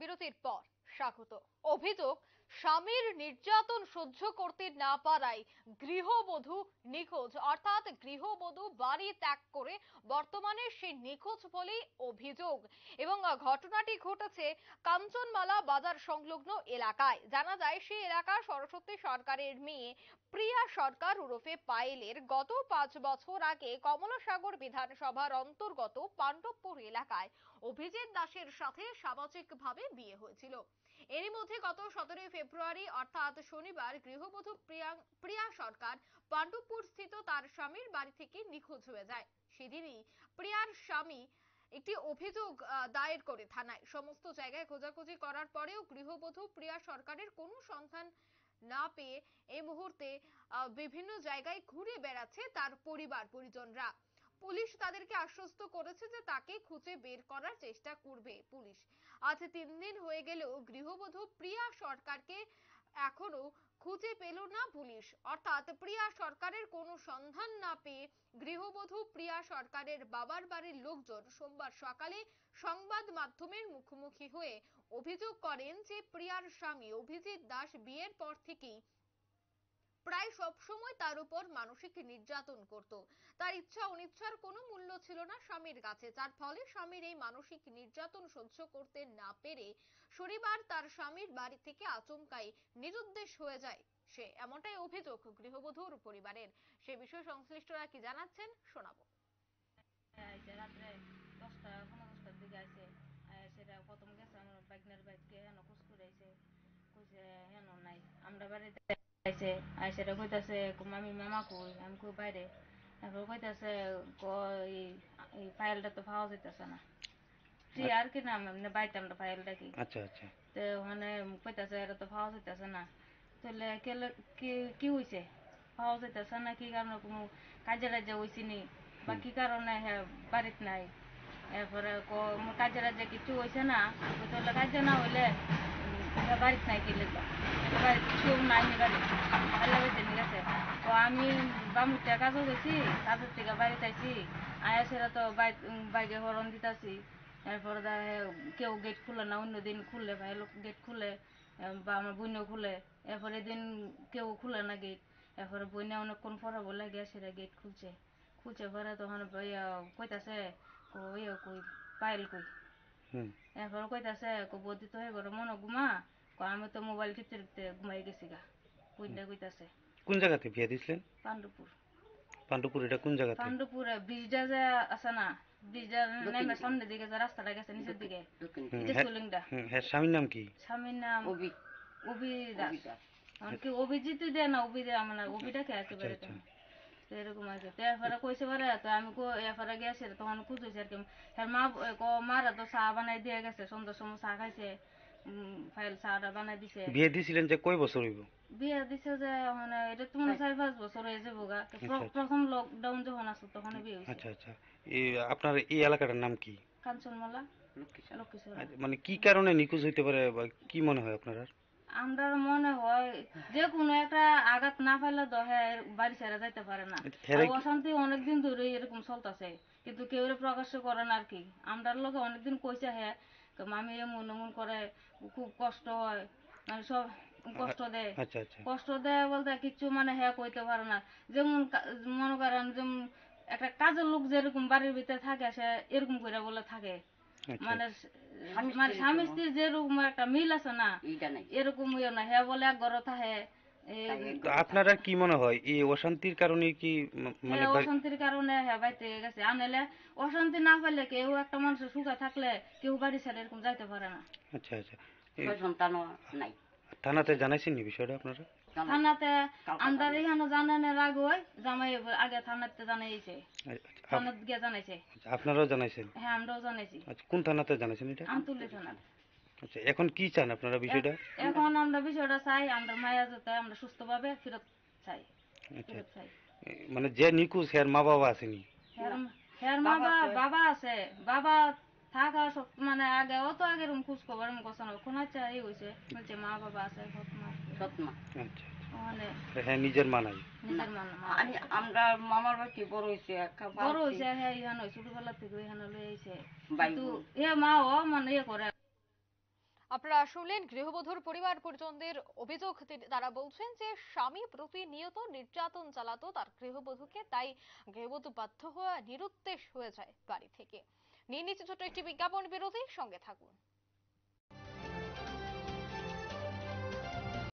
বিরতির পর স্বাগত। অভিযোগ, স্বামীর নির্যাতন সহ্য করতে না পারায় গৃহবধূ নিখোঁজ, অর্থাৎ গৃহবধূ বাড়ি ত্যাগ করে বর্তমানে সে নিখোঁজ বলেই অভিযোগ। এবং ঘটনাটি ঘটেছে কাঞ্চনমালা বাজার সংলগ্ন এলাকায়। জানা যায় সেই এলাকার সরস্বতী সরকারের মেয়ে প্রিয়া সরকার ওরফে পায়েলের গত 5 বছর আগে কমলাসাগর বিধানসভার অন্তর্গত পাণ্ডবপুর এলাকায় অভিজিৎ দাসের সাথে সামাজিকভাবে বিয়ে হয়েছিল। এরই মধ্যে গত 17 ফেব্রুয়ারি অর্থাৎ শনিবার গৃহবধূ প্রিয়া সরকার পাণ্ডবপুর স্থিত তার স্বামীর বাড়ি থেকে নিখোঁজ হয়ে যায়। সেদিনই প্রিয়ার স্বামী একটি অভিযোগ দায়ের করে থানায়। সমস্ত জায়গায় খোঁজাখুঁজি করার পরেও গৃহবধূ প্রিয়া সরকারের কোনো সন্ধান না পেয়ে এই মুহূর্তে বিভিন্ন জায়গায় ঘুরে বেড়াচ্ছে তার পরিবার পরিজনরা। পুলিশ তাদেরকে আশ্বস্ত করেছে যে তাকে খুঁজে বের করার চেষ্টা করবে পুলিশ। আজ 3 দিন হয়ে গেলেও গৃহবধূ প্রিয়া সরকারকে এখনো খুঁজে পেল না পুলিশ। অর্থাৎ প্রিয়া সরকারের কোনো সন্ধান না পেয়ে গৃহবধূ প্রিয়া সরকারের বাবার বাড়ির লোকজন সোমবার সকালে সংবাদ মাধ্যমের মুখোমুখি হয়ে অভিযোগ করেন যে প্রিয়ার স্বামী অভিজিৎ দাস বিয়ের পর থেকেই প্রায় সব সময় তার উপর মানসিক নির্যাতন করত। তার ইচ্ছা অনিচ্ছার কোনো মূল্য ছিল না স্বামীর কাছে, যার ফলে স্বামীর এই মানসিক নির্যাতন সহ্য করতে না পেরে শনিবার তার স্বামীর বাড়ি থেকে আচমকাই নিরুদ্দেশ হয়ে যায় সে, এমনটাই অভিযোগ গৃহবধূর পরিবারের। সে বিষয়ে সংশ্লিষ্টরা কি জানাচ্ছেন শোনাবো। রাত্রে 10টা 15টার দিকে আইসে, সেটা প্রথম গেছে আমার বাইকনের বাইককে হেন খোঁজ করে আইসে, কইছে হেন নাই আমরা বাড়িতে আইসে। আইসেটা কইতাছে মামি মামা কই, আমি কই বাইরে। তারপর কইতাছে এই ফাইলটা তো পাওয়া যাইতেছে না। আর কি নাম এমনি বাইতে আমরা ফাইলটা কি। আচ্ছা আচ্ছা। তো ওখানে কইতাছে এটা তো পাওয়া যাইতেছে না। তাহলে কি হইছে পাওয়া যাইতেছে না, কি কারণে কোনো কাজে রাজ্যে হইছি নি বা কি কারণে হ্যাঁ বাড়িত নাই। এরপরে কাজে রাজ্যে কিছু হয়েছে না, তাহলে কাজে না হইলে বাড়িত নাই কি লিখবা, বাড়িতে কেউ নাই নি বাড়ি আল্লাহ বাড়িতে নিয়ে গেছে। তো আমি বামুরটা কাজও গেছি, কাজের থেকে বাড়িতে আইসি, আয়া সেরা তো বাইকে হরণ দিতেছি। এরপরে কেউ গেট খুলে না, অন্যদিন খুললে ভাই লোক গেট খুলে বা আমার বইনও খুলে, এরপরে দিন কেউ খুলে না গেট। এরপরে বইনে অনেকক্ষণ পরে বলে গিয়ে সেটা গেট খুলছে পরে তখন কইতাছে কই পাইল কই। এরপর কইতাছে বৌদি তো হয়ে মনে ঘুমা, আমি তো মোবাইল টিপতে টিপতে ঘুমাই গেছি গা। কইতাছে কোন জায়গাতে বিয়ে দিছিলেন? পাণ্ডবপুর। পাণ্ডবপুর এটা কোন জায়গাতে? পাণ্ডবপুরে ব্রিজটা যে আছে না, ব্রিজটার নেমে সামনের দিকে যে রাস্তাটা গেছে নিচের দিকে, সুলিংটা। হ্যাঁ, স্বামীর নাম কি? স্বামীর নাম অভি দাস। কি অভিজিৎ দেয় না, অভি দেয় আমার অভিটাকে একেবারে এরকম আছে। তো এরপরে কইছে পারে, তো আমি এরপরে গেছে তখন খুঁজেছি আর কি। মারা তো চা বানাই দিয়ে গেছে, সন্ধ্যার সময় চা খাইছে, ফাইল চাটা বানাই দিছে। বিয়ে দিছিলেন যে কয় বছর হইব? বিয়ে দিছে যে মানে এটা তো মানে 4-5 বছর হয়ে যাবো গা। প্রথম লকডাউন যখন আসলো তখন বিয়ে হয়েছে। আচ্ছা আচ্ছা। আপনার এই এলাকাটার নাম কি? কাঞ্চনমালা লক্ষ্মীছড়া। মানে কি কারণে নিখোঁজ হইতে পারে বা কি মনে হয় আপনার? আমরা মনে হয় যে কোনো একটা আঘাত না পাইলে তো বাড়ি ছেড়ে যাইতে পারে না। অশান্তি অনেকদিন ধরে এরকম চলতেছে, কিন্তু কেউ প্রকাশ্য করে না আর কি। আমরা লোকে অনেকদিন কইছে হ্যাঁ মামি এমন এমন করে, খুব কষ্ট হয়, মানে সব কষ্ট দেয়। কষ্ট দেয় বলতে কিছু মানে হ্যাঁ কইতে পারে না। যেমন মনে করেন যেমন একটা কাজের লোক যেরকম বাড়ির ভিতরে থাকে সে এরকম করে বলে থাকে, মানে মানে স্বামী স্ত্রীর যেরকম একটা মিল আছে না এরকম না। হ্যাঁ বলে এক ঘর থাকে। আপনারা কি মনে হয় এই অশান্তির কারণে কি? মানে অশান্তির কারণে হ্যাঁ বাইতে গেছে। আনলে অশান্তি না পাইলে কেউ একটা মানুষের সুখে থাকলে কেউ বাড়ি ছেড়ে এরকম যাইতে পারে না। আচ্ছা আচ্ছা। সন্তানও নাই। থানাতে জানাইছেন নি বিষয়টা আপনারা? থানাতে আমরা এখানে জানানোর আগে ওই জামাই আগে থানাতে জানাইছে, থানাতে গিয়ে জানাইছে। আপনারাও জানাইছেন? হ্যাঁ আমরাও জানাইছি। আচ্ছা, কোন থানাতে জানাইছেন এটা? আমতুলি থানা। আচ্ছা, এখন কি চান আপনারা বিষয়টা? এখন আমরা বিষয়টা চাই আমরা মায়া যাতে আমরা সুস্থভাবে ফেরত চাই। মানে যে নিখোঁজ হের মা বাবা আসেনি? হের মা বাবা আছে, বাবা থাকা মানে আগে অত আগের খোঁজ খবর কথা না, কোন আচ্ছা এই হয়েছে বলছে মা বাবা আছে সৎমা। আচ্ছা হ্যাঁ, নিজের মা নাই। আমরা মামার বাড়ি বড় হয়েছে, বড় হয়েছে হ্যাঁ এখানে ছোটবেলা থেকে এখানে লয়ে আইছে, কিন্তু এ মা ও মানে ইয়ে করে। আপনারা শুনলেন গৃহবধূর পরিবার পরিজনদের অভিযোগ। তারা বলছেন যে স্বামী প্রতিনিয়ত নির্যাতন চালাতো তার গৃহবধূকে, তাই গৃহবধূ বাধ্য হয়ে নিরুদ্দেশ হয়ে যায় বাড়ি থেকে। নিয়ে নিচ্ছে ছোট্ট একটি বিজ্ঞাপন বিরতি, সঙ্গে থাকুন।